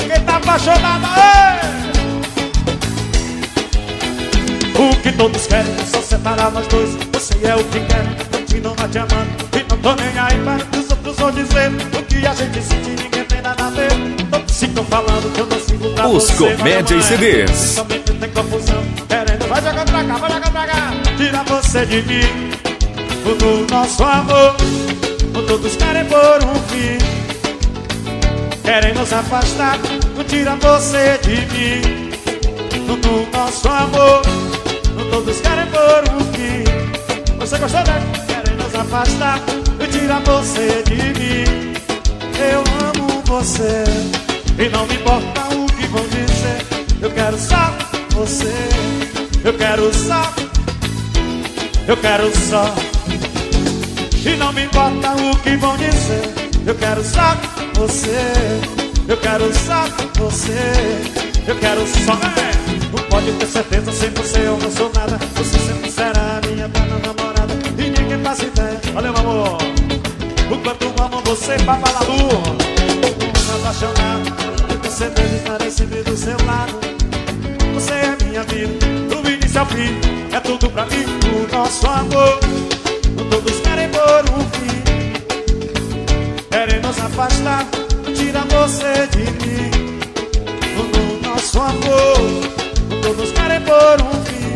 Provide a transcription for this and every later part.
Quem tá apaixonado, o que todos querem é só separar nós dois. Você é o que quer, continua te amando e não tô nem aí para que os outros vão dizer. O que a gente sente ninguém tem nada a ver. Todos ficam falando que eu não sigo pra Os você. Comédia e CDs. Somente tem confusão, querendo vai jogar pra cá, vai jogar pra cá. Tira você de mim, no nosso amor. Todos querem pôr um fim, querem nos afastar. Tira você de mim, no nosso amor. Todos querem pôr um fim. Você gostou dela? Querem nos afastar. Tira você de mim. Eu amo você e não me importa o que vão dizer. Eu quero só você. Eu quero só. Eu quero só. E não me importa o que vão dizer. Eu quero só você. Eu quero só você. Eu quero só. Não pode ter certeza, sem você eu não sou nada. Você sempre será a minha eterna namorada e ninguém faz ideia. Valeu, amor. O quanto amo você, Babalalu. Apaixonado por você mesmo estar sempre do seu lado. Você é minha vida, do início ao fim. É tudo pra mim, o nosso amor. Todos querem pôr um fim, querem nos afastar. Tira você de mim, no nosso amor. Todos querem pôr um fim.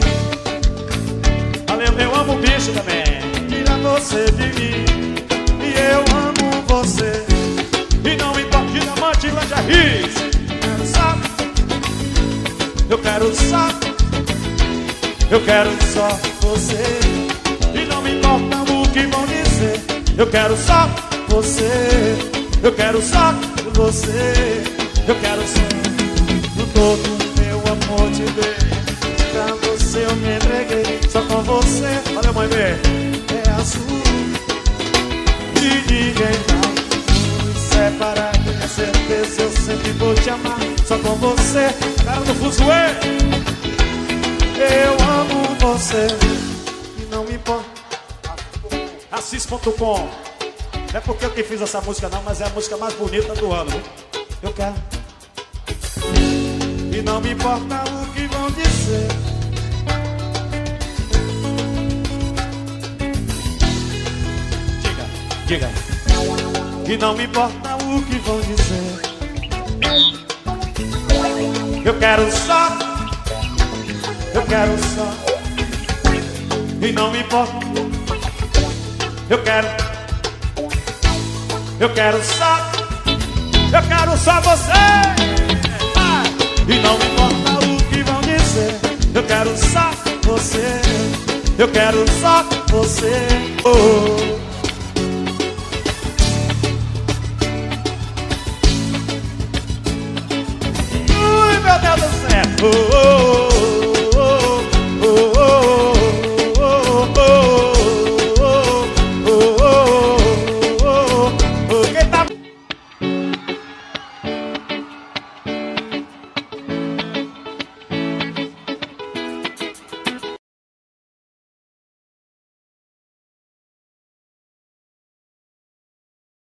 Valeu, eu amo o bicho também. Tira você de mim e eu amo você. E não me importa que diamante e lingerie. Eu quero só. Eu quero só você. E não me importa o que vão dizer. Eu quero só você. Eu quero só você. Eu quero só. No todo meu amor te dei. Pra você eu me entreguei. Só com você. Valeu, mãe B. É azul. E ninguém vai nos separar. Tenha certeza eu sempre vou te amar. Só com você. Cara do Fuzuê. Eu amo você. Não me importa. Assis.com. Não é porque eu que fiz essa música não, mas é a música mais bonita do ano, viu? Eu quero. E não me importa o que vão dizer. Diga. E não me importa o que vão dizer. Eu quero só. Eu quero só. E não me importa. Eu quero só. Eu quero só você. E não me importa o que vão dizer. Eu quero só você. Eu quero só você. Oh. Ui, meu Deus do céu. Oh, oh, oh.